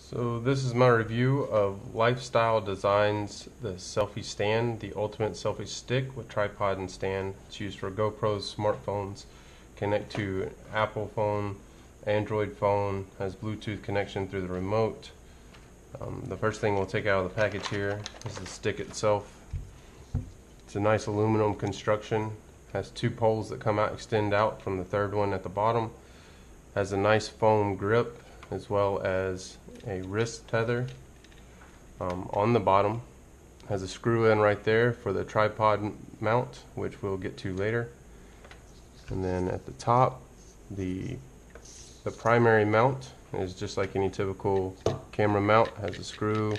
So this is my review of Lifestyle Designs, the selfie stand, the ultimate selfie stick with tripod and stand. It's used for GoPros, smartphones, connect to Apple phone, Android phone, has Bluetooth connection through the remote. The first thing we'll take out of the package here is the stick itself. It's a nice aluminum construction, has two poles that extend out from the third one at the bottom, has a nice foam grip as well as a wrist tether on the bottom. Has a screw in right there for the tripod mount, which we'll get to later. And then at the top, the primary mount is just like any typical camera mount. Has a screw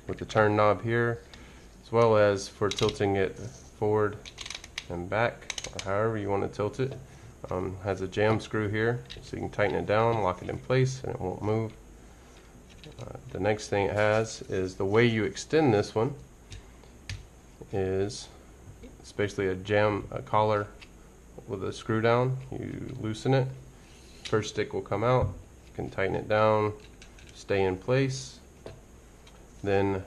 with the turn knob here, as well as for tilting it forward and back, or however you want to tilt it. Has a jam screw here, so you can tighten it down, lock it in place, and it won't move. The next thing it has is the way you extend this one is it's basically a collar with a screw down. You loosen it, first stick will come out, you can tighten it down, stay in place. Then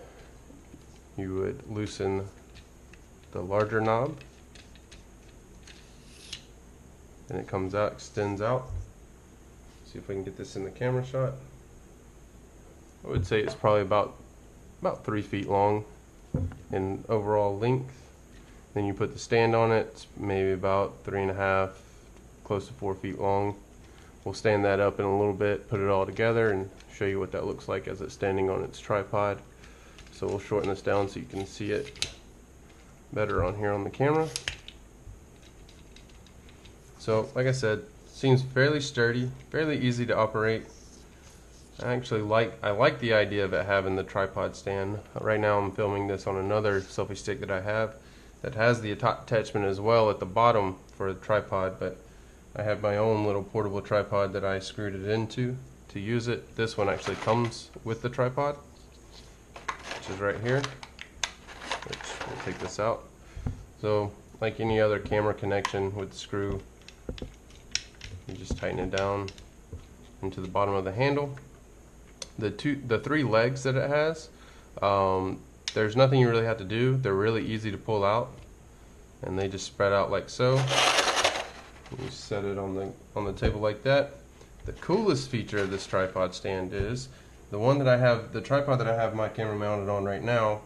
you would loosen the larger knob, and it comes out, extends out. See if we can get this in the camera shot. I would say it's probably about 3 feet long in overall length. Then you put the stand on it, it's maybe about 3.5, close to 4 feet long. We'll stand that up in a little bit, put it all together, and show you what that looks like as it's standing on its tripod. So we'll shorten this down so you can see it better on here on the camera. So like I said, seems fairly sturdy, fairly easy to operate. I like the idea of it having the tripod stand. Right now I'm filming this on another selfie stick that I have that has the attachment as well at the bottom for the tripod, but I have my own little portable tripod that I screwed it into to use it. This one actually comes with the tripod, which is right here, which we'll take this out. So like any other camera connection with the screw, you just tighten it down into the bottom of the handle. The three legs that it has, there's nothing you really have to do. They're really easy to pull out, and they just spread out like so. You set it on the table like that. The coolest feature of this tripod stand is the one that I have, the tripod that I have my camera mounted on right now.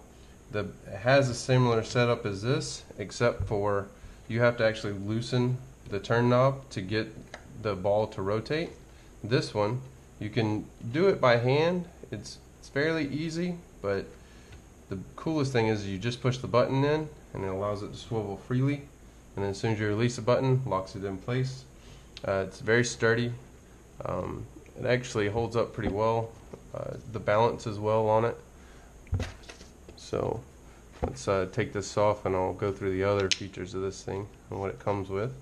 It has a similar setup as this, except for you have to actually loosen the turn knob to get the ball to rotate. This one, you can do it by hand. It's fairly easy, but the coolest thing is you just push the button in and it allows it to swivel freely, and then as soon as you release the button, locks it in place. It's very sturdy. It actually holds up pretty well. The balance is well on it. So let's take this off and I'll go through the other features of this thing and what it comes with.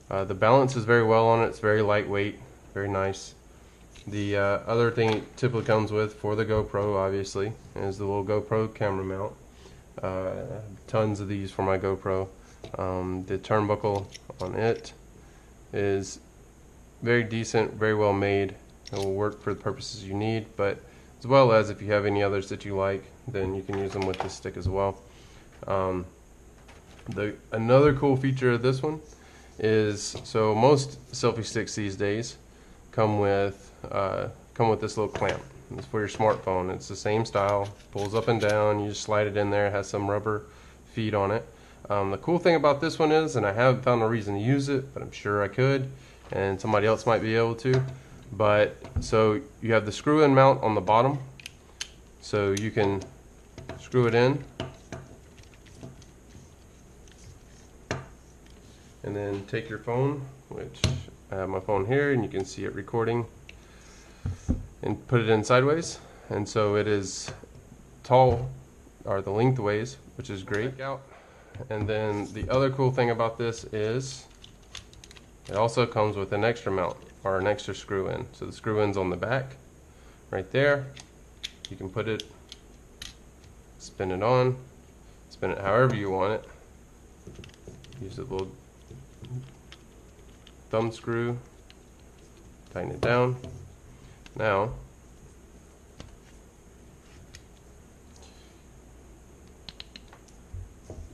The balance is very well on it. It's very lightweight, very nice. The other thing it typically comes with for the GoPro, obviously, is the little GoPro camera mount. Tons of these for my GoPro. The turnbuckle on it is very decent, very well made. It will work for the purposes you need, but as well as if you have any others that you like, then you can use them with this stick as well. Another cool feature of this one is, so most selfie sticks these days come with this little clamp. It's for your smartphone. It's the same style, pulls up and down. You just slide it in there. It has some rubber feet on it. The cool thing about this one is, and I haven't found a reason to use it, but I'm sure I could, and somebody else might be able to. But so you have the screw-in mount on the bottom, so you can screw it in, and then take your phone, which I have my phone here, and you can see it recording, and put it in sideways, and so it is tall, or the lengthways, which is great. And then the other cool thing about this is it also comes with an extra mount, or an extra screw in. So the screw in's on the back right there. You can put it, spin it on, spin it however you want it. Use a little thumb screw, tighten it down. Now,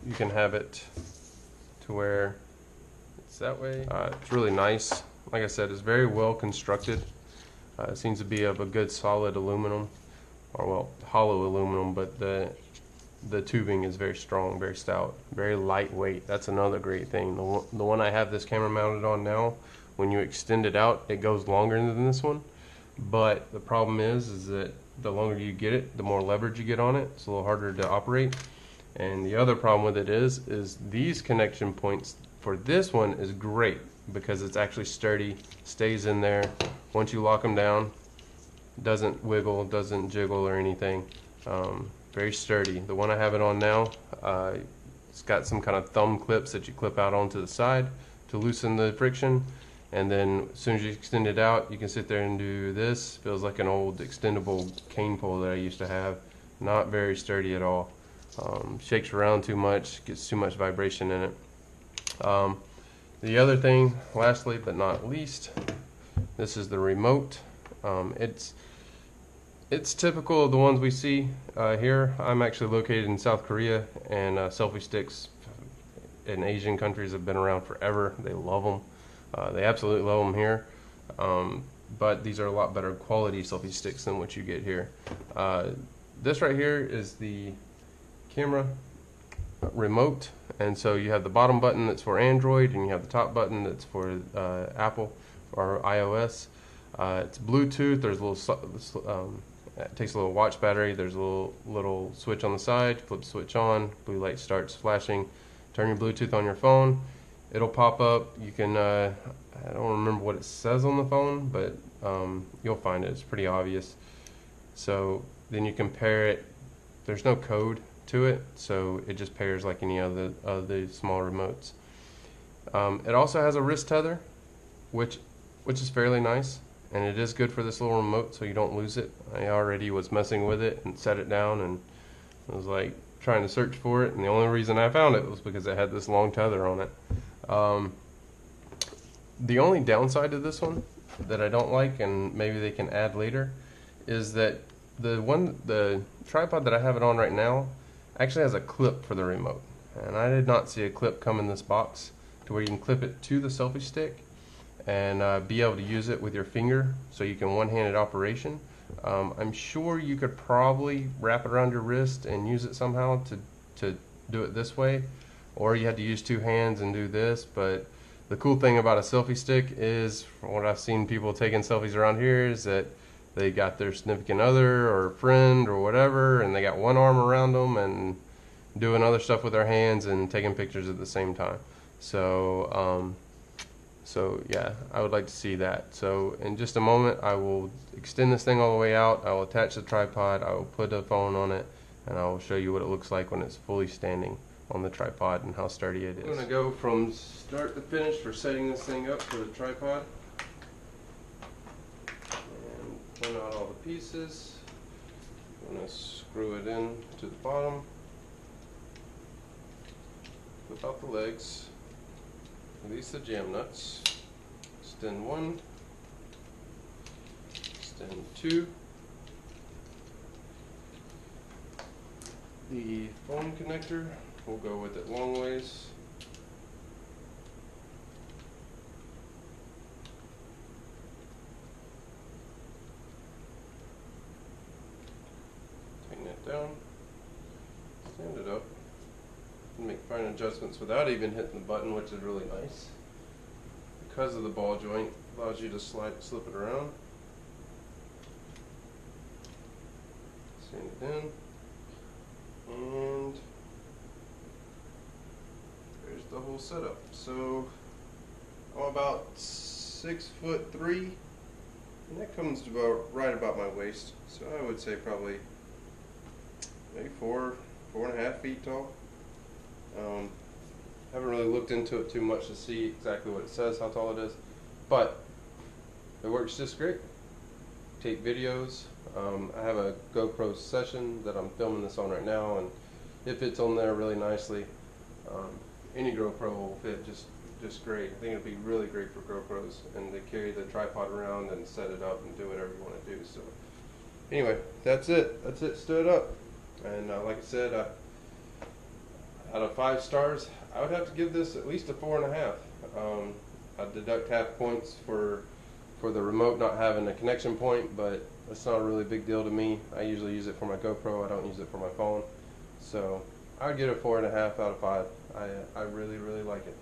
you can have it to where it's that way. It's really nice. Like I said, it's very well constructed. It seems to be of a good solid aluminum, or well, hollow aluminum, but the tubing is very strong, very stout, very lightweight. That's another great thing. The one I have this camera mounted on now, when you extend it out, it goes longer than this one. But the problem is that the longer you get it, the more leverage you get on it. It's a little harder to operate. And the other problem with it is these connection points for this one is great because it's actually sturdy, stays in there. Once you lock them down, doesn't wiggle, doesn't jiggle or anything. Very sturdy. The one I have it on now, it's got some kind of thumb clips that you clip out onto the side to loosen the friction. And then as soon as you extend it out, you can sit there and do this. Feels like an old extendable cane pole that I used to have. Not very sturdy at all. Shakes around too much, gets too much vibration in it. The other thing, lastly but not least, this is the remote. It's typical of the ones we see here. I'm actually located in South Korea, and selfie sticks in Asian countries have been around forever. They love them. They absolutely love them here. But these are a lot better quality selfie sticks than what you get here. This right here is the camera remote, and so you have the bottom button that's for Android, and you have the top button that's for Apple or iOS. It's Bluetooth. There's a little it takes a little watch battery. There's a little switch on the side. Flip the switch on, blue light starts flashing. Turn your Bluetooth on your phone, it'll pop up. You can I don't remember what it says on the phone, but you'll find it. It's pretty obvious. So then you can pair it. There's no code to it, so it just pairs like any other of the small remotes. It also has a wrist tether, which is fairly nice, and it is good for this little remote, so you don't lose it. I already was messing with it and set it down, and I was like trying to search for it, and the only reason I found it was because it had this long tether on it. The only downside to this one that I don't like, and maybe they can add later, is that the tripod that I have it on right now actually has a clip for the remote, and I did not see a clip come in this box to where you can clip it to the selfie stick and be able to use it with your finger, so you can one-handed operation. I'm sure you could probably wrap it around your wrist and use it somehow to do it this way, or you had to use two hands and do this. But the cool thing about a selfie stick is, from what I've seen people taking selfies around here, is that they got their significant other or friend or whatever, and they got one arm around them and doing other stuff with their hands and taking pictures at the same time. So yeah, I would like to see that. So in just a moment, I will extend this thing all the way out. I will attach the tripod. I will put a phone on it, and I will show you what it looks like when it's fully standing on the tripod and how sturdy it is. I'm going to go from start to finish for setting this thing up for the tripod. Pull out all the pieces. I'm going to screw it in to the bottom. Flip out the legs. Release the jam nuts. Extend one. Extend two. The phone connector, we'll go with it long ways. Down, stand it up, and make fine adjustments without even hitting the button, which is really nice. Because of the ball joint, allows you to slip it around. Stand it in, and there's the whole setup. So I'm about 6'3", and that comes to right about my waist. So I would say probably maybe 4.5 feet tall. Haven't really looked into it too much to see exactly what it says, how tall it is, but it works just great. Take videos. I have a Gopro session that I'm filming this on right now, and it fits on there really nicely. Any GoPro will fit just just great. I think it'd be really great for GoPros and to carry the tripod around and set it up and do whatever you want to do. So anyway, that's it. That's it stood up. And like I said, out of 5 stars, I would have to give this at least a 4.5. I'd deduct half points for the remote not having a connection point, but it's not a really big deal to me. I usually use it for my GoPro. I don't use it for my phone. So I would get a 4.5 out of 5. I really, really like it.